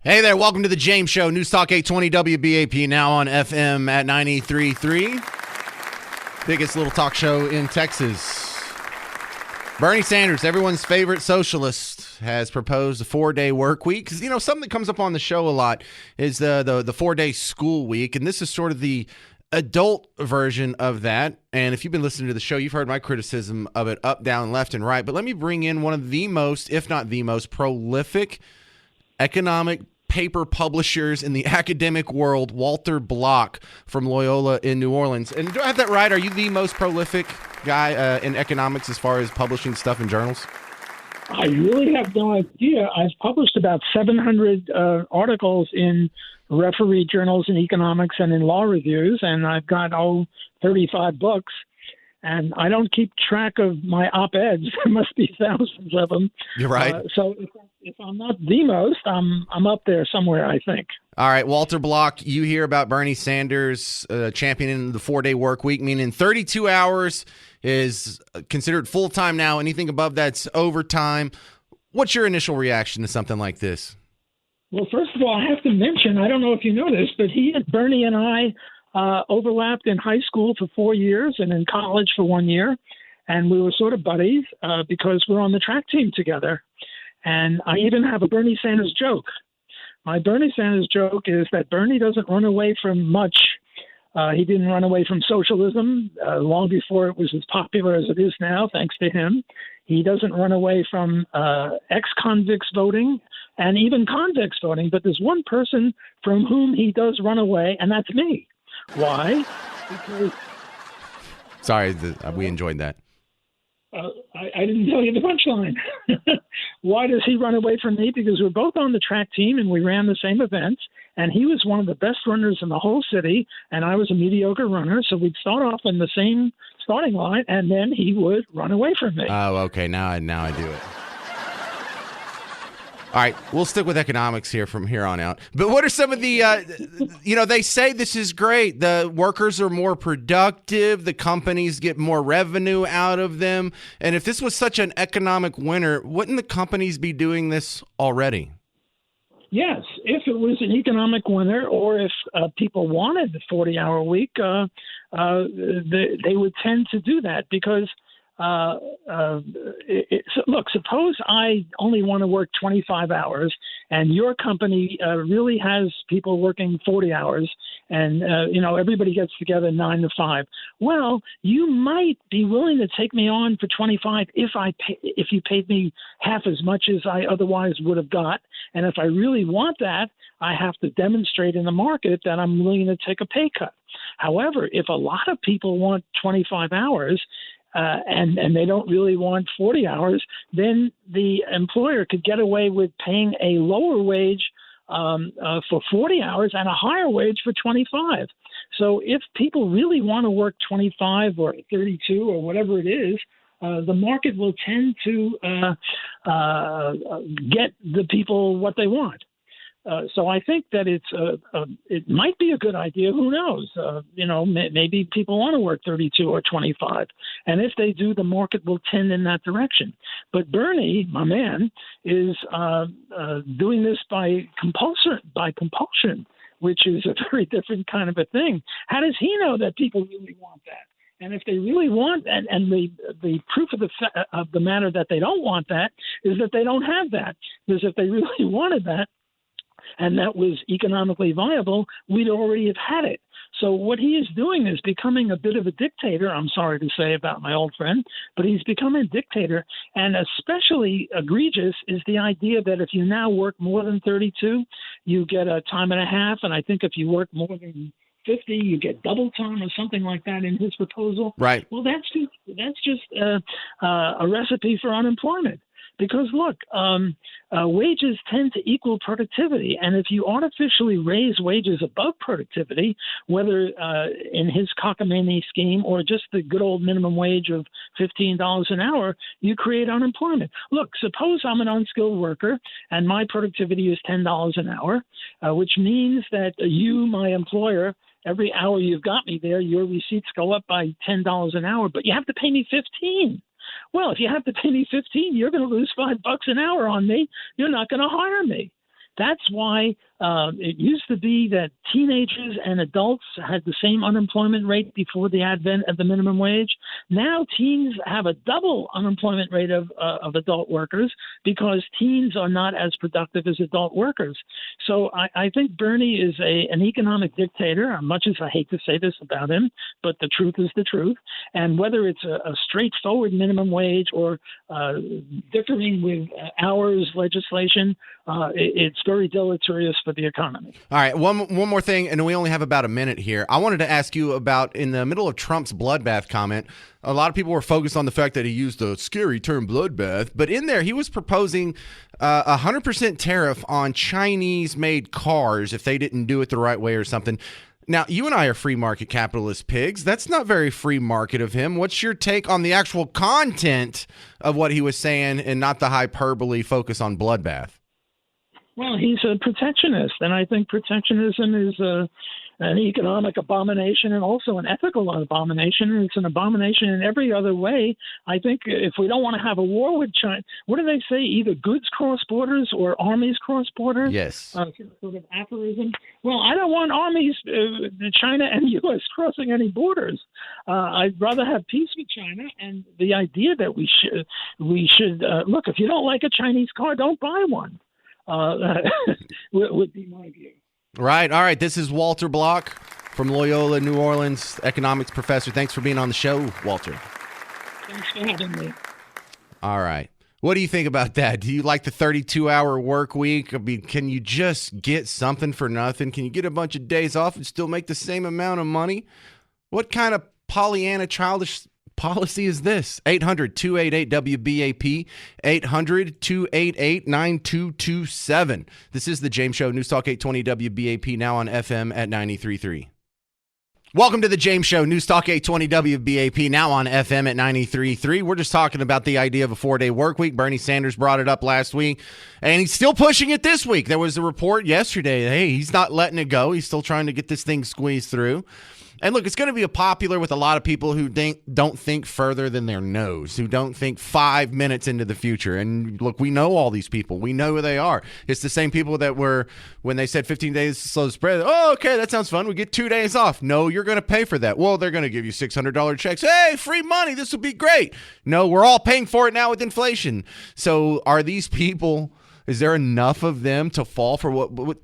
Hey there, welcome to the James Show, News Talk 820 WBAP, now on FM at 93.3. Biggest little talk show in Texas. Bernie Sanders, everyone's favorite socialist, has proposed a 4-day work week. Because, something that comes up on the show a lot is the 4-day school week, and this is sort of the adult version of that. And if you've been listening to the show, you've heard my criticism of it up, down, left, and right. But let me bring in one of the most, if not the most, prolific economic paper publishers in the academic world, Walter Block from Loyola in New Orleans. And do I have that right? Are you the most prolific guy in economics as far as publishing stuff in journals? I really have no idea. I've published about 700 articles in referee journals in economics and in law reviews, and I've got 35 books. And I don't keep track of my op-eds. There must be thousands of them. You're right. So if I'm not the most, I'm up there somewhere, I think. All right, Walter Block, you hear about Bernie Sanders championing the 4-day work week, meaning 32 hours is considered full-time now. Anything above that's overtime. What's your initial reaction to something like this? Well, first of all, I have to mention, I don't know if you know this, but Bernie and I overlapped in high school for 4 years and in college for 1 year. And we were sort of buddies because we're on the track team together. And I even have a Bernie Sanders joke. My Bernie Sanders joke is that Bernie doesn't run away from much. He didn't run away from socialism long before it was as popular as it is now, thanks to him. He doesn't run away from ex-convicts voting and even convicts voting. But there's one person from whom he does run away, and that's me. Why? Because sorry, we enjoyed that. I didn't tell you the punchline. Why does he run away from me? Because we're both on the track team and we ran the same events. And he was one of the best runners in the whole city, and I was a mediocre runner. So we'd start off in the same starting line, and then he would run away from me. Oh, okay. Now I do it. All right, we'll stick with economics here from here on out. But what are some of the, they say this is great. The workers are more productive. The companies get more revenue out of them. And if this was such an economic winner, wouldn't the companies be doing this already? Yes, if it was an economic winner or if people wanted the 40-hour week, they would tend to do that because look, suppose I only want to work 25 hours and your company really has people working 40 hours and, everybody gets together 9 to 5. Well, you might be willing to take me on for 25 if you paid me half as much as I otherwise would have got. And if I really want that, I have to demonstrate in the market that I'm willing to take a pay cut. However, if a lot of people want 25 hours, and they don't really want 40 hours, then the employer could get away with paying a lower wage for 40 hours and a higher wage for 25. So if people really want to work 25 or 32 or whatever it is, the market will tend to get the people what they want. So I think that it might be a good idea. Who knows? Maybe people want to work 32 or 25. And if they do, the market will tend in that direction. But Bernie, my man, is doing this by compulsion, which is a very different kind of a thing. How does he know that people really want that? And if they really want that, and the proof of the matter that they don't want that is that they don't have that. Because if they really wanted that, and that was economically viable, we'd already have had it. So what he is doing is becoming a bit of a dictator, I'm sorry to say about my old friend, but he's becoming a dictator. And especially egregious is the idea that if you now work more than 32, you get a time and a half. And I think if you work more than 50, you get double time or something like that in his proposal. Right. Well, that's just a recipe for unemployment. Because, look, wages tend to equal productivity. And if you artificially raise wages above productivity, whether in his cockamamie scheme or just the good old minimum wage of $15 an hour, you create unemployment. Look, suppose I'm an unskilled worker and my productivity is $10 an hour, which means that you, my employer, every hour you've got me there, your receipts go up by $10 an hour, but you have to pay me $15. Well, if you have to pay me $15, you're going to lose $5 an hour on me. You're not going to hire me. That's why it used to be that teenagers and adults had the same unemployment rate before the advent of the minimum wage. Now teens have a double unemployment rate of adult workers because teens are not as productive as adult workers. So I think Bernie is an economic dictator, much as I hate to say this about him, but the truth is the truth. And whether it's a straightforward minimum wage or differing with hours legislation, it's very deleterious for the economy. All right, one more thing, and we only have about a minute here. I wanted to ask you about, in the middle of Trump's bloodbath comment, a lot of people were focused on the fact that he used the scary term bloodbath, but in there he was proposing 100% tariff on Chinese-made cars if they didn't do it the right way or something. Now, you and I are free market capitalist pigs. That's not very free market of him. What's your take on the actual content of what he was saying and not the hyperbole focus on bloodbath? Well, he's a protectionist, and I think protectionism is an economic abomination and also an ethical abomination. And it's an abomination in every other way. I think if we don't want to have a war with China, what do they say? Either goods cross borders or armies cross borders? Yes. Sort of aphorism. Well, I don't want armies, China and U.S. crossing any borders. I'd rather have peace with China. And the idea that we should look, if you don't like a Chinese car, don't buy one. Would be my view. Right. All right. This is Walter Block from Loyola, New Orleans, economics professor. Thanks for being on the show, Walter. Thanks for having me. All right. What do you think about that? Do you like the 32-hour work week? I mean, can you just get something for nothing? Can you get a bunch of days off and still make the same amount of money? What kind of Pollyanna childish policy is this? 800-288-WBAP, 800-288-9227. This is the James Show, News Talk 820 WBAP, now on FM at 93.3. Welcome to the James Show, News Talk 820 WBAP, now on FM at 93.3. We're just talking about the idea of a 4-day work week. Bernie Sanders brought it up last week, and he's still pushing it this week. There was a report yesterday. Hey, he's not letting it go. He's still trying to get this thing squeezed through. And look, it's going to be popular with a lot of people who don't think further than their nose, who don't think 5 minutes into the future. And look, we know all these people. We know who they are. It's the same people that were, when they said 15 days to slow the spread, oh, okay, that sounds fun. We get 2 days off. No, you're going to pay for that. Well, they're going to give you $600 checks. Hey, free money. This will be great. No, we're all paying for it now with inflation. So are these people... Is there enough of them to fall for what? Look,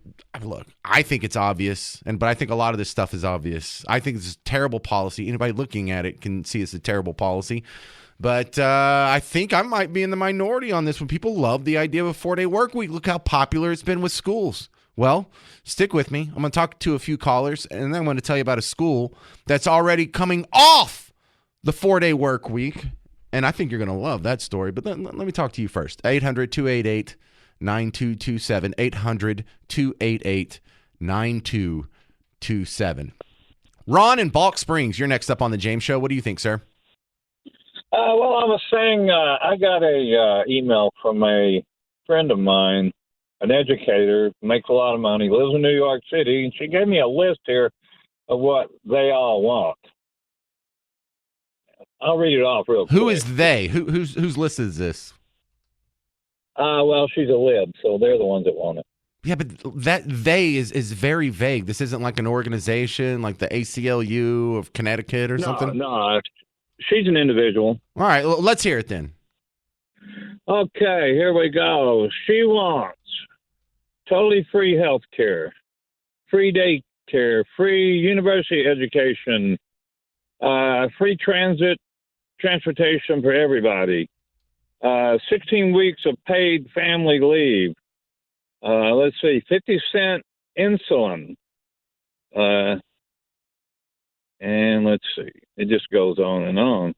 I think it's obvious, but I think a lot of this stuff is obvious. I think this is terrible policy. Anybody looking at it can see it's a terrible policy. But I think I might be in the minority on this when people love the idea of a 4-day work week. Look how popular it's been with schools. Well, stick with me. I'm going to talk to a few callers, and then I'm going to tell you about a school that's already coming off the 4-day work week. And I think you're going to love that story. But let me talk to you first. 800-288-9227, 800-288-9227. Ron in Balk Springs, you're next up on the James Show. What do you think, sir? Well, I was saying I got a email from a friend of mine, an educator, makes a lot of money, lives in New York City, and she gave me a list here of what they all want. I'll read it off real quick. Who is they? Whose list is this? Well, she's a lib, so they're the ones that want it. Yeah, but that they is very vague. This isn't like an organization like the ACLU of Connecticut or something? No, she's an individual. All right, let's hear it then. Okay, here we go. She wants totally free health care, free daycare, free university education, free transportation for everybody, 16 weeks of paid family leave. Let's see, 50-cent insulin. And let's see, it just goes on and on.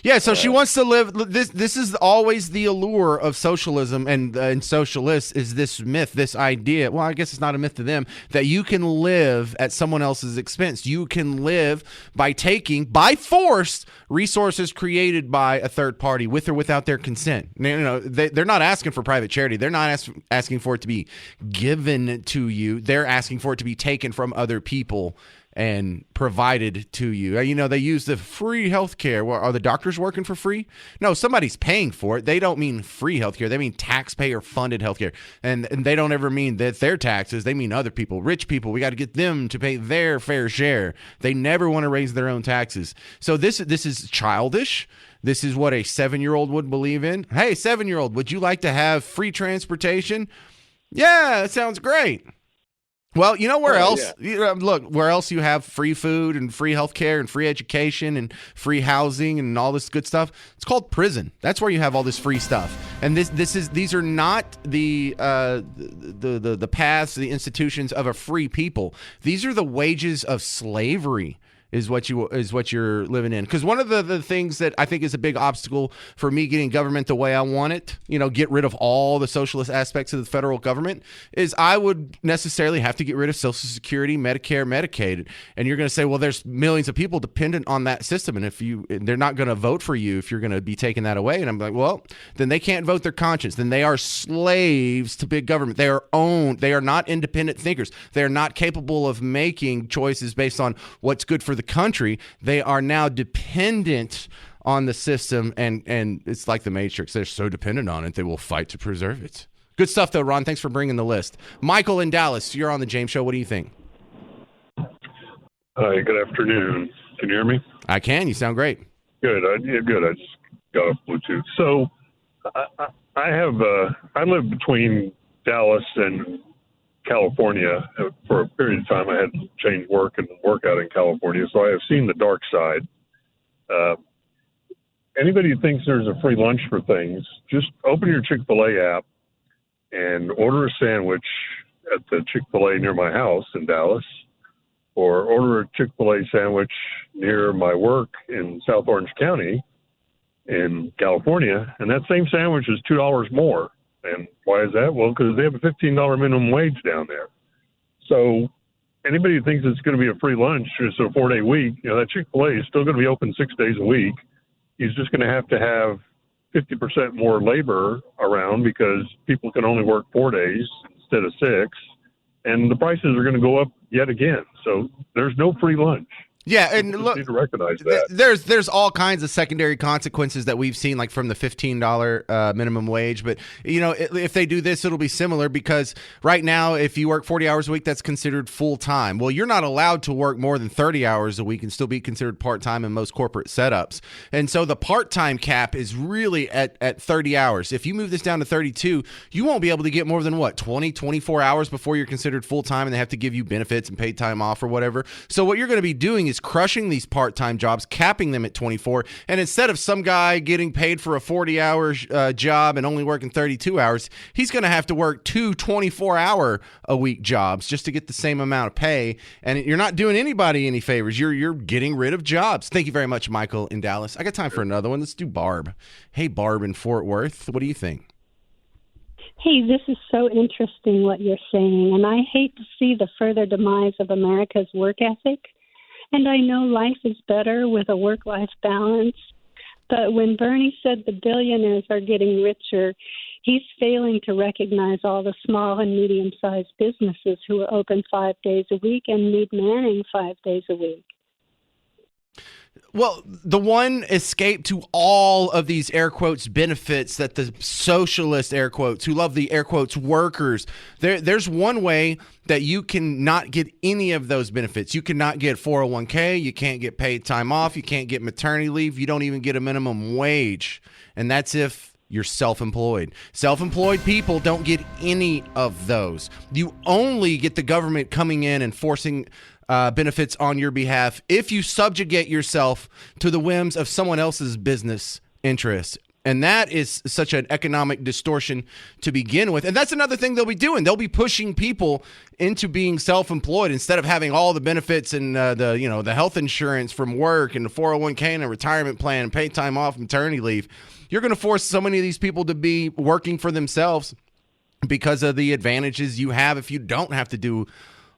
Yeah, so she wants to live. This is always the allure of socialism and socialists is this myth, this idea. Well, I guess it's not a myth to them that you can live at someone else's expense. You can live by taking, by force, resources created by a third party with or without their consent. They're not asking for private charity. They're not asking for it to be given to you. They're asking for it to be taken from other people and provided to you. You know, they use the free healthcare. Well, are the doctors working for free? No, somebody's paying for it. They don't mean free healthcare. They mean taxpayer-funded healthcare. And they don't ever mean that their taxes. They mean other people, rich people. We got to get them to pay their fair share. They never want to raise their own taxes. So this is childish. This is what a 7-year-old would believe in. Hey, 7-year-old, would you like to have free transportation? Yeah, that sounds great. Well, you know where else? Yeah. Look, where else you have free food and free healthcare and free education and free housing and all this good stuff? It's called prison. That's where you have all this free stuff. And these are not the paths, the institutions of a free people. These are the wages of slavery. Is what you're living in. Because one of the things that I think is a big obstacle for me getting government the way I want it, get rid of all the socialist aspects of the federal government, is I would necessarily have to get rid of Social Security, Medicare, Medicaid. And you're going to say, well, there's millions of people dependent on that system, and they're not going to vote for you if you're going to be taking that away. And I'm like, well, then they can't vote their conscience. Then they are slaves to big government. They are not independent thinkers. They are not capable of making choices based on what's good for the country. They are now dependent on the system, and it's like the Matrix. They're so dependent on it, they will fight to preserve it. Good stuff, though, Ron. Thanks for bringing the list. Michael in Dallas, you're on the James Show. What do you think? Hi, good afternoon. Can you hear me? I can. You sound great. Good. Good. I just got off Bluetooth. So I live between Dallas and California. For a period of time, I had to change work and work out in California, so I have seen the dark side. Anybody who thinks there's a free lunch for things, just open your Chick-fil-A app and order a sandwich at the Chick-fil-A near my house in Dallas, or order a Chick-fil-A sandwich near my work in South Orange County in California, and that same sandwich is $2 more. And why is that? Well, because they have a $15 minimum wage down there. So anybody who thinks it's going to be a free lunch, it's a 4-day week, that Chick-fil-A is still going to be open 6 days a week. He's just going to have 50% more labor around because people can only work 4 days instead of 6. And the prices are going to go up yet again. So there's no free lunch. Yeah, and look, need to recognize that. There's all kinds of secondary consequences that we've seen, like from the $15 minimum wage. But if they do this, it'll be similar, because right now, if you work 40 hours a week, that's considered full time. Well, you're not allowed to work more than 30 hours a week and still be considered part time in most corporate setups. And so the part time cap is really at 30 hours. If you move this down to 32, you won't be able to get more than 24 hours before you're considered full time, and they have to give you benefits and paid time off or whatever. So what you're going to be doing is crushing these part-time jobs, capping them at 24, and instead of some guy getting paid for a 40-hour job and only working 32 hours, he's going to have to work 2 24-hour-a-week jobs just to get the same amount of pay, and you're not doing anybody any favors. You're getting rid of jobs. Thank you very much, Michael in Dallas. I got time for another one. Let's do Barb. Hey, Barb in Fort Worth. What do you think? Hey, this is so interesting what you're saying, and I hate to see the further demise of America's work ethic. And I know life is better with a work-life balance, but when Bernie said the billionaires are getting richer, he's failing to recognize all the small and medium-sized businesses who are open 5 days a week and need manning 5 days a week. Well, the one escape to all of these air quotes benefits that the socialist air quotes, who love the air quotes workers, there's one way that you can not get any of those benefits. You cannot get 401k, you can't get paid time off, you can't get maternity leave, you don't even get a minimum wage. And that's if you're self-employed. Self-employed people don't get any of those. You only get the government coming in and forcing benefits on your behalf if you subjugate yourself to the whims of someone else's business interests. And that is such an economic distortion to begin with. And that's another thing they'll be doing. They'll be pushing people into being self-employed instead of having all the benefits and the health insurance from work and the 401k and a retirement plan and paid time off, maternity leave. You're going to force so many of these people to be working for themselves because of the advantages you have if you don't have to do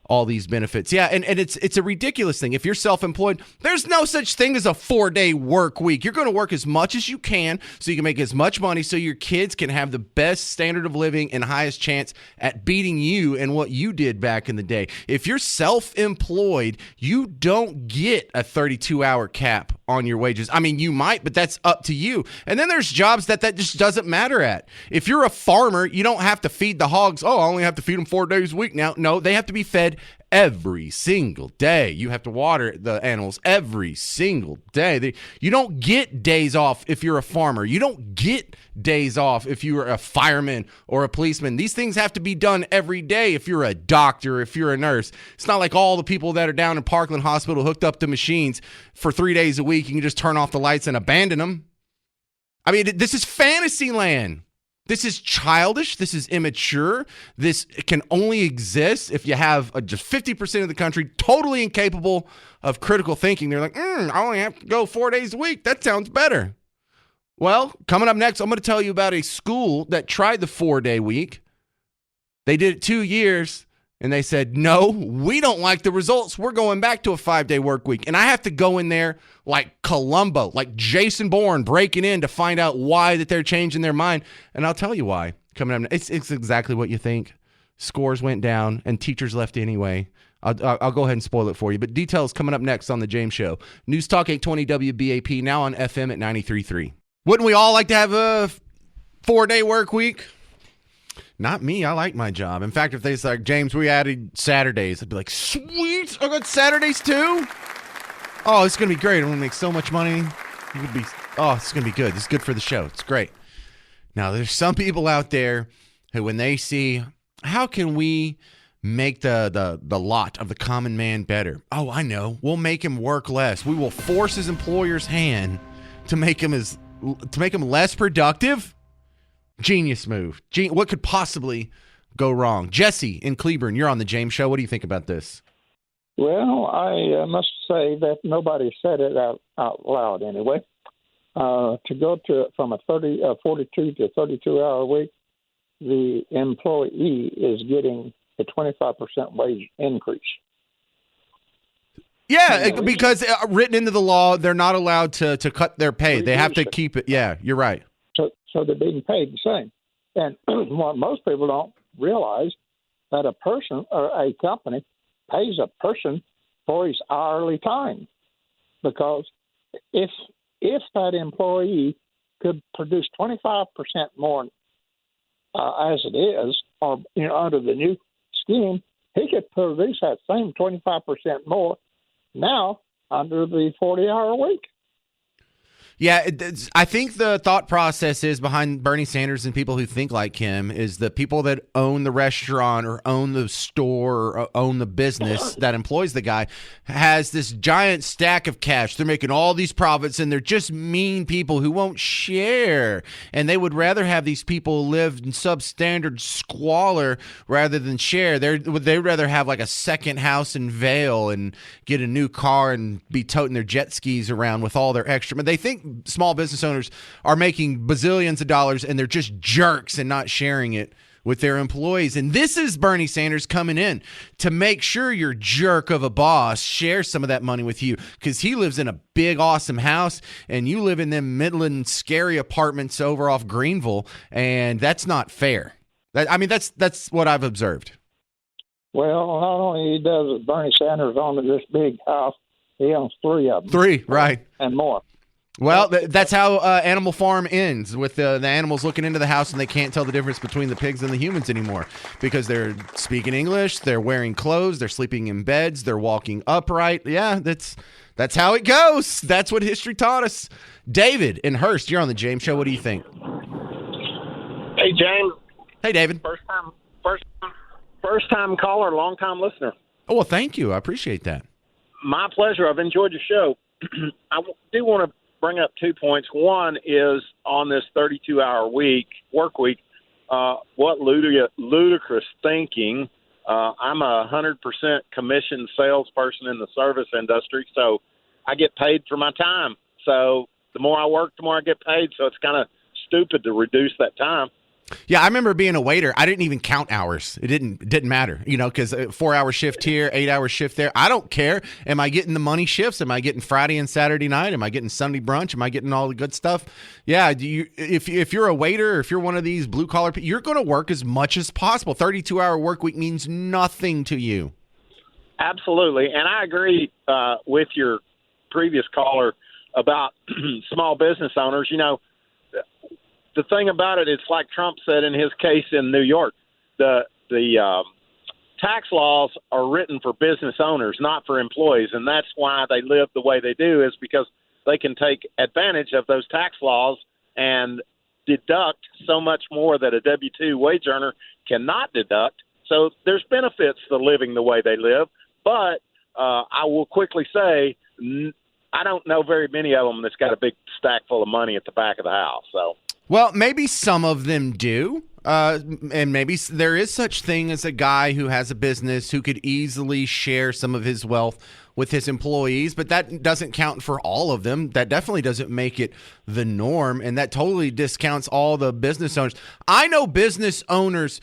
all these benefits. Yeah, and it's a ridiculous thing. If you're self-employed, there's no such thing as a 4-day work week. You're going to work as much as you can so you can make as much money so your kids can have the best standard of living and highest chance at beating you and what you did back in the day. If you're self-employed, you don't get a 32-hour cap on your wages. I mean, you might, but that's up to you. And then there's jobs that just doesn't matter at. If you're a farmer, you don't have to feed the hogs. Oh, I only have to feed them 4 days a week now. No, they have to be fed every single day. You have to water the animals every single day. You don't get days off if you're a farmer. You don't get days off if you're a fireman or a policeman. These things have to be done every day if you're a doctor, if you're a nurse. It's not like all the people that are down in Parkland Hospital hooked up to machines for 3 days a week. You can just turn off the lights and abandon them. I mean, this is fantasy land. This is childish. This is immature. This can only exist if you have just 50% of the country totally incapable of critical thinking. They're like, I only have to go 4 days a week. That sounds better. Well, coming up next, I'm going to tell you about a school that tried the 4-day week. They did it 2 years, and they said, no, we don't like the results. We're going back to a 5-day work week. And I have to go in there like Columbo, like Jason Bourne, breaking in to find out why that they're changing their mind. And I'll tell you why. Coming up, it's exactly what you think. Scores went down, and teachers left anyway. I'll go ahead and spoil it for you. But details coming up next on The James Show. News Talk 820 WBAP, now on FM at 93.3. Wouldn't we all like to have a 4-day work week? Not me. I like my job. In fact, if they say, like, James, we added Saturdays, I'd be like, sweet, I got Saturdays too? Oh, it's going to be great. I'm going to make so much money. It's going to be good. It's good for the show. It's great. Now, there's some people out there who, when they see, how can we make the lot of the common man better? Oh, I know. We'll make him work less. We will force his employer's hand to make him less productive. Genius move. What could possibly go wrong? Jesse in Cleburne, you're on the James Show. What do you think about this? Well, I must say that nobody said it out loud anyway. To go from a 42 to 32-hour week, the employee is getting a 25% wage increase. Yeah, because written into the law, they're not allowed to cut their pay. They have to keep it. Yeah, you're right. So they're being paid the same. And what most people don't realize, that a person or a company pays a person for his hourly time. Because if that employee could produce 25% more as it is, or under the new scheme, he could produce that same 25% more now under the 40-hour week. Yeah, I think the thought process is behind Bernie Sanders and people who think like him is the people that own the restaurant or own the store or own the business that employs the guy has this giant stack of cash. They're making all these profits, and they're just mean people who won't share. And they would rather have these people live in substandard squalor rather than share. They'd rather have like a second house in Vail and get a new car and be toting their jet skis around with all their extra. But they think small business owners are making bazillions of dollars and they're just jerks and not sharing it with their employees. And this is Bernie Sanders coming in to make sure your jerk of a boss shares some of that money with you, because he lives in a big, awesome house and you live in them Midland scary apartments over off Greenville, and that's not fair. That's what I've observed. Well, not only does Bernie Sanders own this big house, he owns 3 of them. 3, right. And more. Well, that's how Animal Farm ends, with the animals looking into the house and they can't tell the difference between the pigs and the humans anymore because they're speaking English, they're wearing clothes, they're sleeping in beds, they're walking upright. Yeah, that's how it goes. That's what history taught us. David in Hearst, you're on the James Show. What do you think? Hey, James. Hey, David. First time caller, long time listener. Oh, well, thank you. I appreciate that. My pleasure. I've enjoyed your show. I do want to bring up 2 points. One is on this 32-hour work week, what ludicrous thinking. I'm a 100% commission salesperson in the service industry, so I get paid for my time. So the more I work, the more I get paid. So it's kind of stupid to reduce that time. Yeah, I remember being a waiter. I didn't even count hours. It didn't matter, because 4-hour shift here, 8-hour shift there. I don't care. Am I getting the money shifts? Am I getting Friday and Saturday night? Am I getting Sunday brunch? Am I getting all the good stuff? Yeah, if you're a waiter, or if you're one of these blue collar people, you're going to work as much as possible. 32-hour work week means nothing to you. Absolutely, and I agree with your previous caller about small business owners. The thing about it, it's like Trump said in his case in New York. The tax laws are written for business owners, not for employees, and that's why they live the way they do, is because they can take advantage of those tax laws and deduct so much more that a W-2 wage earner cannot deduct. So there's benefits to living the way they live, but I will quickly say I don't know very many of them that's got a big stack full of money at the back of the house. So. Well, maybe some of them do, and maybe there is such thing as a guy who has a business who could easily share some of his wealth with his employees, but that doesn't count for all of them. That definitely doesn't make it the norm, and that totally discounts all the business owners. I know business owners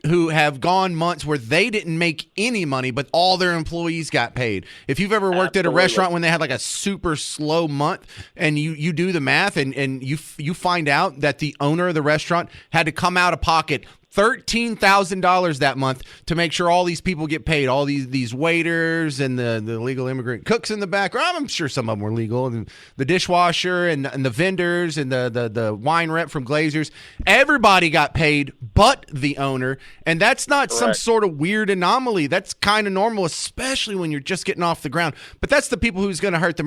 who have gone months where they didn't make any money, but all their employees got paid. If you've ever worked at a restaurant when they had like a super slow month, and you do the math and you find out that the owner of the restaurant had to come out of pocket $13,000 that month to make sure all these people get paid, all these waiters and the legal immigrant cooks in the back. I'm sure some of them were legal, and the dishwasher and the vendors and the wine rep from Glazers. Everybody got paid but the owner, and that's not some sort of weird anomaly. That's kind of normal, especially when you're just getting off the ground. But that's the people who's going to hurt the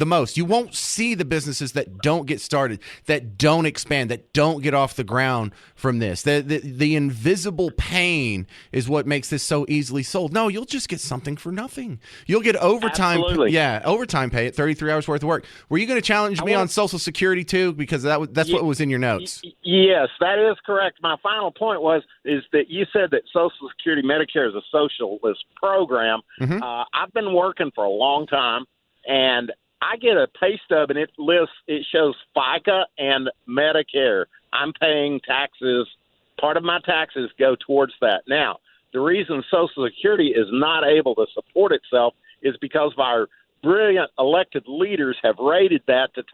most. You won't see the businesses that don't get started, that don't expand, that don't get off the ground from this. The invisible pain is what makes this so easily sold. No, you'll just get something for nothing. You'll get overtime. Absolutely. Overtime pay at 33 hours worth of work. Were you going to challenge me on Social Security too? Because that's what was in your notes. Yes, that is correct. My final point is that you said that Social Security Medicare is a socialist program. Mm-hmm. I've been working for a long time, and I get a pay stub, and it shows FICA and Medicare. I'm paying taxes. Part of my taxes go towards that. Now, the reason Social Security is not able to support itself is because of our brilliant elected leaders have raided that to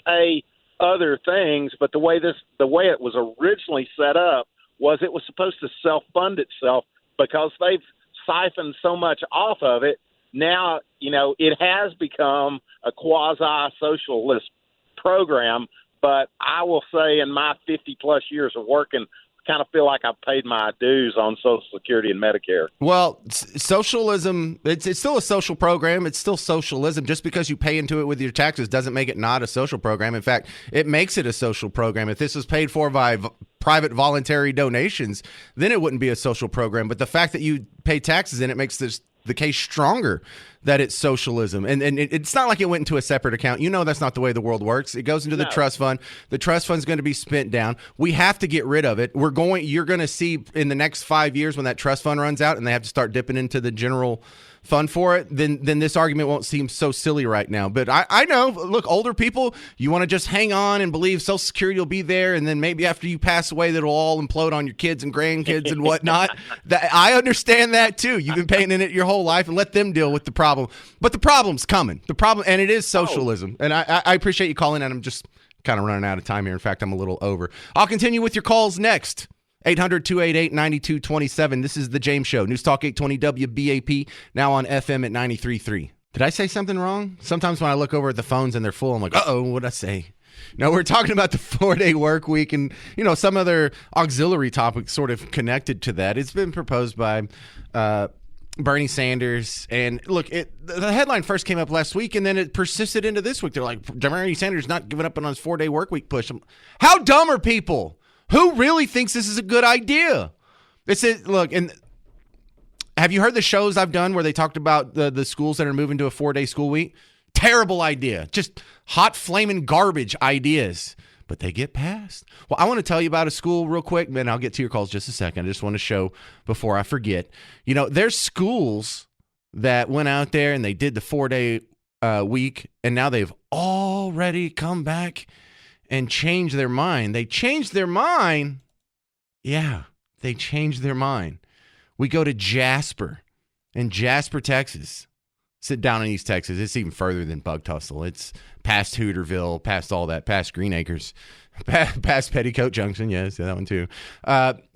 pay other things. But the way it was originally set up was it was supposed to self-fund itself, because they've siphoned so much off of it. Now, it has become a quasi-socialist program. But I will say, in my 50-plus years of working, I kind of feel like I've paid my dues on Social Security and Medicare. Well, socialism, it's still a social program. It's still socialism. Just because you pay into it with your taxes doesn't make it not a social program. In fact, it makes it a social program. If this was paid for by private voluntary donations, then it wouldn't be a social program. But the fact that you pay taxes in it makes the case stronger that it's socialism. And it's not like it went into a separate account. That's not the way the world works. It goes into the trust fund. The trust fund's going to be spent down. We have to get rid of it. You're going to see in the next 5 years, when that trust fund runs out and they have to start dipping into the general fund for it, then this argument won't seem so silly right now. But I know, look, older people, you want to just hang on and believe Social Security will be there, and then maybe after you pass away, that'll all implode on your kids and grandkids and whatnot. I understand that too. You've been paying in it your whole life, and let them deal with the problem. But the problem's coming. And it is socialism. And I appreciate you calling, and I'm just kind of running out of time here. In fact, I'm a little over. I'll continue with your calls next. 800-288-9227. This is The James Show. News Talk 820 WBAP, now on FM at 93.3. Did I say something wrong? Sometimes when I look over at the phones and they're full, I'm like, uh-oh, what'd I say? No, we're talking about the 4-day work week and, some other auxiliary topics sort of connected to that. It's been proposed by Bernie Sanders. And look, the headline first came up last week, and then it persisted into this week. They're like, Bernie Sanders not giving up on his 4-day work week push. How dumb are people? Who really thinks this is a good idea? Look, and have you heard the shows I've done where they talked about the schools that are moving to a 4-day school week? Terrible idea. Just hot flaming garbage ideas. But they get passed. Well, I want to tell you about a school real quick, and I'll get to your calls just a second. I just want to show before I forget. There's schools that went out there and they did the 4-day week, and now they've already come back and change their mind. They changed their mind. Yeah, they changed their mind. We go to Jasper in Jasper, Texas. Sit down in East Texas. It's even further than Bug Tussle. It's past Hooterville, past all that, past Green Acres, past Petticoat Junction. Yes, that one too.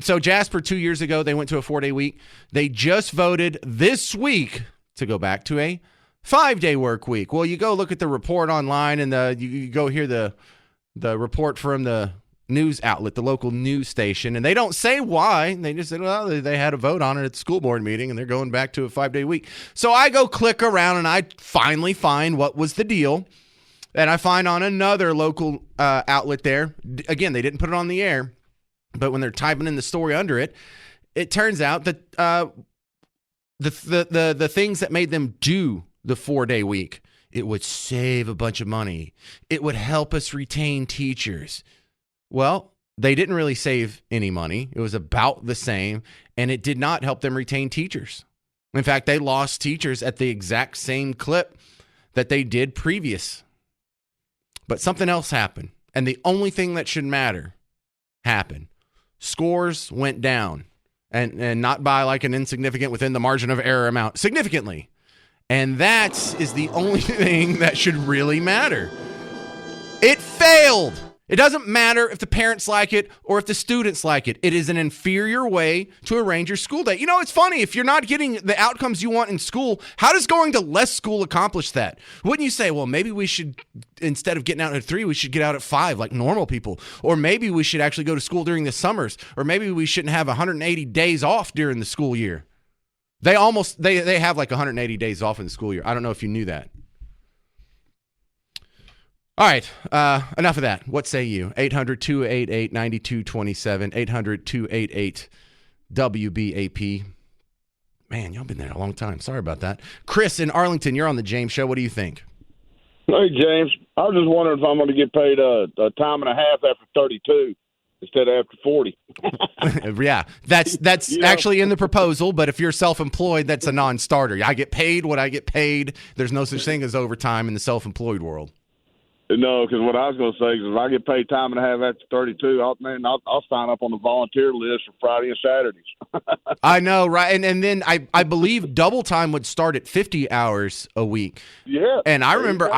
So Jasper, 2 years ago, they went to a 4-day week. They just voted this week to go back to a 5-day work week. Well, you go look at the report online, and you go hear the report from the news outlet, the local news station, and they don't say why. They just said, well, they had a vote on it at the school board meeting, and they're going back to a 5-day week. So I go click around, and I finally find what was the deal, and I find on another local outlet there. Again, they didn't put it on the air, but when they're typing in the story under it, it turns out that the things that made them do the 4-day week, it would save a bunch of money. It would help us retain teachers. Well, they didn't really save any money. It was about the same, and it did not help them retain teachers. In fact, they lost teachers at the exact same clip that they did previous. But something else happened, and the only thing that should matter happened. Scores went down, and not by like an insignificant within the margin of error amount, significantly. And that is the only thing that should really matter. It failed. It doesn't matter if the parents like it or if the students like it. It is an inferior way to arrange your school day. You know, it's funny. If you're not getting the outcomes you want in school, how does going to less school accomplish that? Wouldn't you say, well, maybe we should, instead of getting out at 3, we should get out at 5 like normal people. Or maybe we should actually go to school during the summers. Or maybe we shouldn't have 180 days off during the school year. They have like 180 days off in the school year. I don't know if you knew that. All right, enough of that. What say you? 800-288-9227, 800-288-WBAP. Man, y'all been there a long time. Sorry about that. Chris in Arlington, you're on the James Show. What do you think? Hey, James. I was just wondering if I'm going to get paid a time and a half after 32 instead of after 40. Yeah, that's actually in the proposal, but if you're self-employed, that's a non-starter. I get paid what I get paid. There's no such thing as overtime in the self-employed world. No, because what I was going to say is if I get paid time and a half after 32, I'll sign up on the volunteer list for Friday and Saturdays. I know, right? And then I believe double time would start at 50 hours a week. Yeah. And I remember,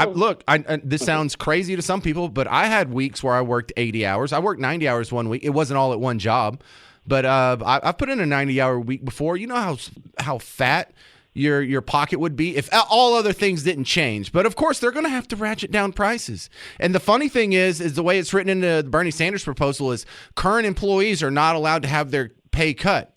this sounds crazy to some people, but I had weeks where I worked 80 hours. I worked 90 hours one week. It wasn't all at one job, but I've put in a 90-hour week before. You know how fat your pocket would be if all other things didn't change. But of course, they're going to have to ratchet down prices. And the funny thing is the way it's written into the Bernie Sanders proposal is current employees are not allowed to have their pay cut.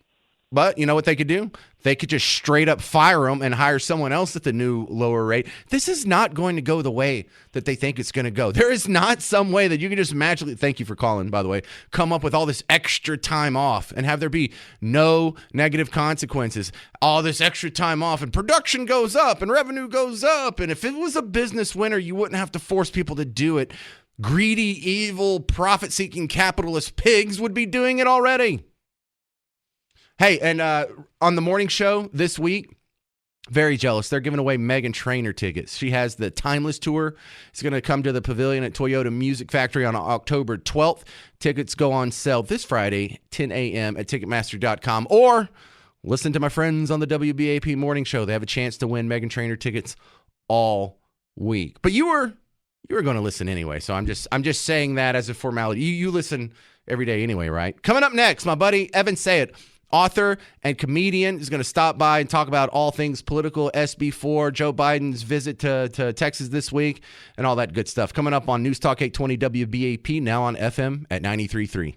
But you know what they could do? They could just straight up fire them and hire someone else at the new lower rate. This is not going to go the way that they think it's going to go. There is not some way that you can just magically, thank you for calling, by the way, come up with all this extra time off and have there be no negative consequences. All this extra time off and production goes up and revenue goes up. And if it was a business winner, you wouldn't have to force people to do it. Greedy, evil, profit-seeking capitalist pigs would be doing it already. Hey, and on the morning show this week, very jealous. They're giving away Meghan Trainor tickets. She has the Timeless Tour. It's going to come to the Pavilion at Toyota Music Factory on October 12th. Tickets go on sale this Friday, 10 a.m. at Ticketmaster.com. Or listen to my friends on the WBAP Morning Show. They have a chance to win Meghan Trainor tickets all week. But you were going to listen anyway, so I'm just saying that as a formality. You listen every day anyway, right? Coming up next, my buddy Evan Sayet, author and comedian, is going to stop by and talk about all things political, SB4, Joe Biden's visit to Texas this week, and all that good stuff. Coming up on News Talk 820 WBAP, now on FM at 93.3.